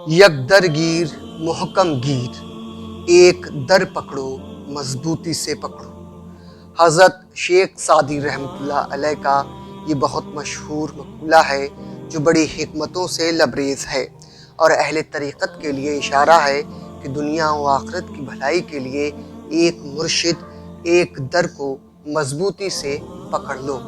یک در گیر محکم گیر، ایک در پکڑو مضبوطی سے پکڑو۔ حضرت شیخ سعدی رحمۃ اللہ علیہ کا یہ بہت مشہور مقولہ ہے جو بڑی حکمتوں سے لبریز ہے اور اہل طریقت کے لیے اشارہ ہے کہ دنیا و آخرت کی بھلائی کے لیے ایک مرشد، ایک در کو مضبوطی سے پکڑ لو۔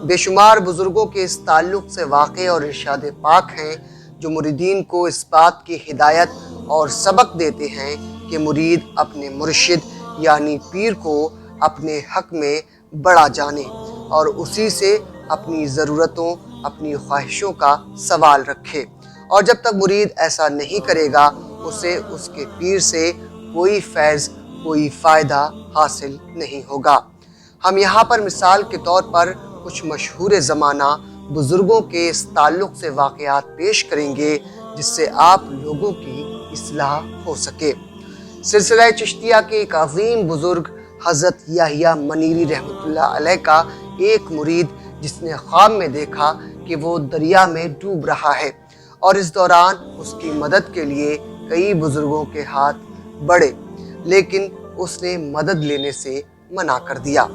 بے شمار بزرگوں کے اس تعلق سے واقع اور ارشاد پاک ہیں جو مریدین کو اس بات کی ہدایت اور سبق دیتے ہیں کہ مرید اپنے مرشد یعنی پیر کو اپنے حق میں بڑا جانے اور اسی سے اپنی ضرورتوں، اپنی خواہشوں کا سوال رکھے، اور جب تک مرید ایسا نہیں کرے گا اسے اس کے پیر سے کوئی فیض، کوئی فائدہ حاصل نہیں ہوگا۔ ہم یہاں پر مثال کے طور پر کچھ مشہور زمانہ بزرگوں کے اس تعلق سے واقعات پیش کریں گے جس سے آپ لوگوں کی اصلاح ہو سکے۔ سلسلہ چشتیہ کے ایک عظیم بزرگ حضرت یحییٰ منیری رحمۃ اللہ علیہ کا ایک مرید جس نے خواب میں دیکھا کہ وہ دریا میں ڈوب رہا ہے، اور اس دوران اس کی مدد کے لیے کئی بزرگوں کے ہاتھ بڑھے، لیکن اس نے مدد لینے سے منع کر دیا۔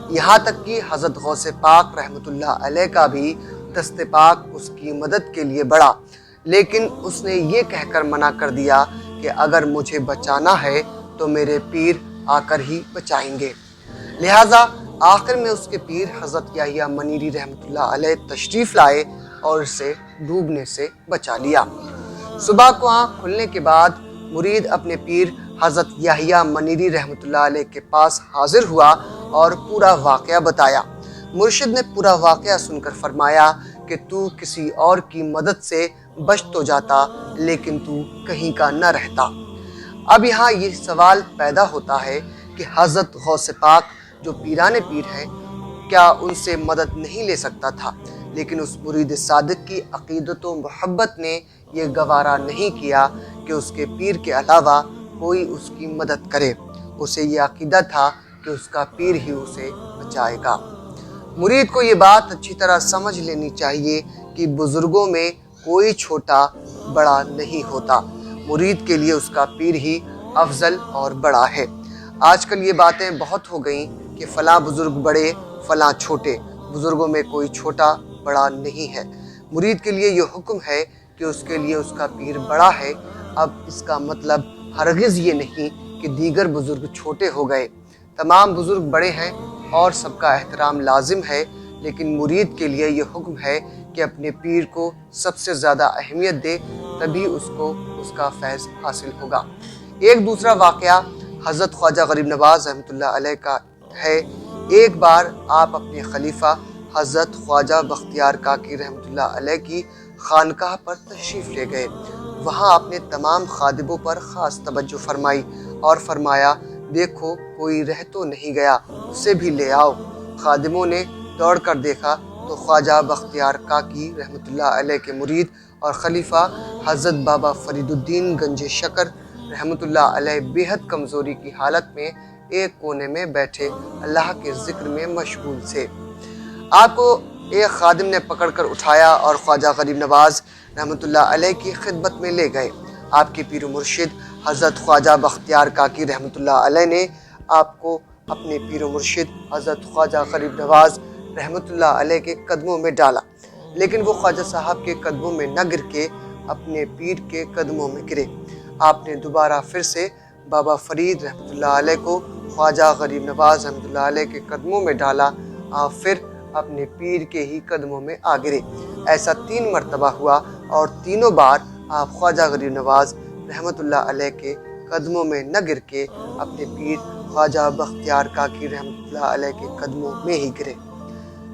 یہاں تک کہ حضرت غوث پاک رحمۃ اللہ علیہ کا بھی دست پاک اس کی مدد کے لیے بڑھا، لیکن اس نے یہ کہہ کر منع کر دیا کہ اگر مجھے بچانا ہے تو میرے پیر آ کر ہی بچائیں گے۔ لہٰذا آخر میں اس کے پیر حضرت یحییٰ منیری رحمۃ اللہ علیہ تشریف لائے اور اسے ڈوبنے سے بچا لیا۔ صبح کو آنکھ کھلنے کے بعد مرید اپنے پیر حضرت یحییٰ منیری رحمۃ اللہ علیہ کے پاس حاضر ہوا اور پورا واقعہ بتایا۔ مرشد نے پورا واقعہ سن کر فرمایا کہ تو کسی اور کی مدد سے بچ تو جاتا لیکن تو کہیں کا نہ رہتا۔ اب یہاں یہ سوال پیدا ہوتا ہے کہ حضرت غوث پاک جو پیران پیر ہیں کیا ان سے مدد نہیں لے سکتا تھا؟ لیکن اس مرید صادق کی عقیدت و محبت نے یہ گوارا نہیں کیا کہ اس کے پیر کے علاوہ کوئی اس کی مدد کرے۔ اسے یہ عقیدہ تھا کہ اس کا پیر ہی اسے بچائے گا۔ مرید کو یہ بات اچھی طرح سمجھ لینی چاہیے کہ بزرگوں میں کوئی چھوٹا بڑا نہیں ہوتا، مرید کے لیے اس کا پیر ہی افضل اور بڑا ہے۔ آج کل یہ باتیں بہت ہو گئیں کہ فلاں بزرگ بڑے، فلاں چھوٹے، بزرگوں میں کوئی چھوٹا بڑا نہیں ہے۔ مرید کے لیے یہ حکم ہے کہ اس کے لیے اس کا پیر بڑا ہے۔ اب اس کا مطلب ہرگز یہ نہیں کہ دیگر بزرگ چھوٹے ہو گئے، تمام بزرگ بڑے ہیں اور سب کا احترام لازم ہے، لیکن مرید کے لیے یہ حکم ہے کہ اپنے پیر کو سب سے زیادہ اہمیت دے، تبھی اس کو اس کا فیض حاصل ہوگا۔ ایک دوسرا واقعہ حضرت خواجہ غریب نواز رحمۃ اللہ علیہ کا ہے۔ ایک بار آپ اپنے خلیفہ حضرت خواجہ بختیار کاکی رحمۃ اللہ علیہ کی خانقاہ پر تشریف لے گئے۔ وہاں آپ نے تمام خادموں پر خاص توجہ فرمائی اور فرمایا دیکھو کوئی رہ تو نہیں گیا، اسے بھی لے آؤ۔ خادموں نے دوڑ کر دیکھا تو خواجہ بختیار کاکی رحمۃ اللہ علیہ کے مرید اور خلیفہ حضرت بابا فرید الدین گنج شکر رحمۃ اللہ علیہ بے حد کمزوری کی حالت میں ایک کونے میں بیٹھے اللہ کے ذکر میں مشغول تھے۔ آپ کو ایک خادم نے پکڑ کر اٹھایا اور خواجہ غریب نواز رحمۃ اللہ علیہ کی خدمت میں لے گئے۔ آپ کے پیر و مرشد حضرت خواجہ بختیار کاکی رحمۃ اللہ علیہ نے آپ کو اپنے پیر و مرشد حضرت خواجہ غریب نواز رحمۃ اللہ علیہ کے قدموں میں ڈالا، لیکن وہ خواجہ صاحب کے قدموں میں نہ گر کے اپنے پیر کے قدموں میں گرے۔ آپ نے دوبارہ پھر سے بابا فرید رحمۃ اللہ علیہ کو خواجہ غریب نواز رحمۃ اللہ علیہ کے قدموں میں ڈالا، آپ پھر اپنے پیر کے ہی قدموں میں آ گرے۔ ایسا 3 مرتبہ ہوا اور تینوں بار آپ خواجہ غریب نواز رحمۃ اللہ علیہ کے قدموں میں نہ گر کے اپنے پیر خواجہ بختیار کاکی رحمۃ اللہ علیہ کے قدموں میں ہی گرے۔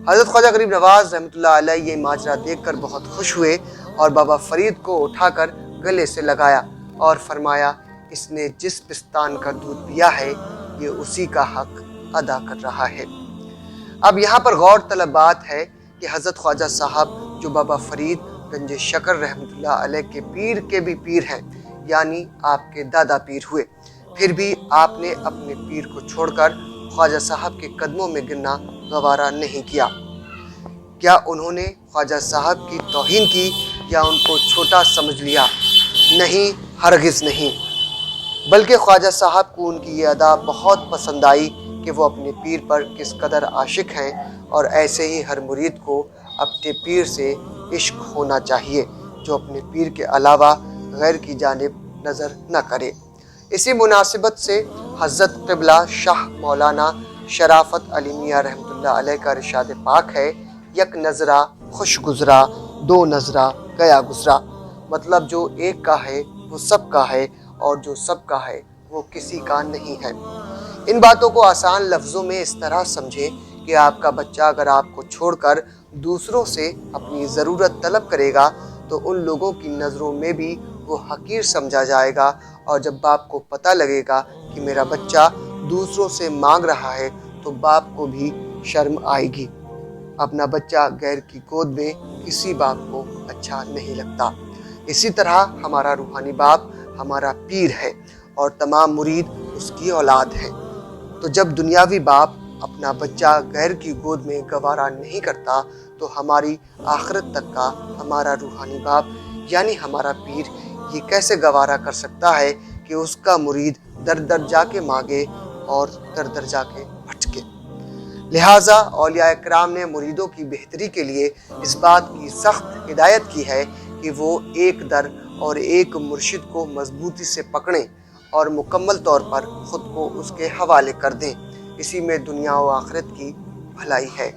حضرت خواجہ غریب نواز رحمۃ اللہ علیہ یہ ماجرا دیکھ کر بہت خوش ہوئے اور بابا فرید کو اٹھا کر گلے سے لگایا اور فرمایا اس نے جس پستان کا دودھ پیا ہے یہ اسی کا حق ادا کر رہا ہے۔ اب یہاں پر غور طلب بات ہے کہ حضرت خواجہ صاحب جو بابا فرید گنج شکر رحمۃ اللہ علیہ کے پیر کے بھی پیر ہیں، یعنی آپ کے دادا پیر ہوئے، پھر بھی آپ نے اپنے پیر کو چھوڑ کر خواجہ صاحب کے قدموں میں گرنا گوارا نہیں کیا۔ کیا انہوں نے خواجہ صاحب کی توہین کی یا ان کو چھوٹا سمجھ لیا؟ نہیں، ہرگز نہیں۔ بلکہ خواجہ صاحب کو ان کی یہ ادا بہت پسند آئی کہ وہ اپنے پیر پر کس قدر عاشق ہیں، اور ایسے ہی ہر مرید کو اپنے پیر سے عشق ہونا چاہیے جو اپنے پیر کے علاوہ غیر کی جانب نظر نہ کرے۔ اسی مناسبت سے حضرت قبلہ شاہ مولانا شرافت علی میاں رحمۃ اللہ علیہ کا ارشاد پاک ہے، یک نظرہ خوش گزرا، دو نظرہ گیا گزرا۔ مطلب جو ایک کا ہے وہ سب کا ہے، اور جو سب کا ہے وہ کسی کا نہیں ہے۔ ان باتوں کو آسان لفظوں میں اس طرح سمجھیں کہ آپ کا بچہ اگر آپ کو چھوڑ کر دوسروں سے اپنی ضرورت طلب کرے گا تو ان لوگوں کی نظروں میں بھی وہ حقیر سمجھا جائے گا، اور جب باپ کو پتہ لگے گا کہ میرا بچہ دوسروں سے مانگ رہا ہے تو باپ کو بھی شرم آئے گی۔ اپنا بچہ غیر کی گود میں کسی باپ کو اچھا نہیں لگتا۔ اسی طرح ہمارا روحانی باپ ہمارا پیر ہے اور تمام مرید اس کی اولاد ہیں۔ تو جب دنیاوی باپ اپنا بچہ غیر کی گود میں گوارا نہیں کرتا تو ہماری آخرت تک کا ہمارا روحانی باپ یعنی ہمارا پیر یہ کیسے گوارا کر سکتا ہے کہ اس کا مرید در در جا کے مانگے اور در در جا کے بھٹکے۔ لہٰذا اولیاء کرام نے مریدوں کی بہتری کے لیے اس بات کی سخت ہدایت کی ہے کہ وہ ایک در اور ایک مرشد کو مضبوطی سے پکڑیں اور مکمل طور پر خود کو اس کے حوالے کر دیں۔ اسی میں دنیا و آخرت کی بھلائی ہے۔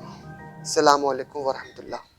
السلام علیکم ورحمۃ اللہ۔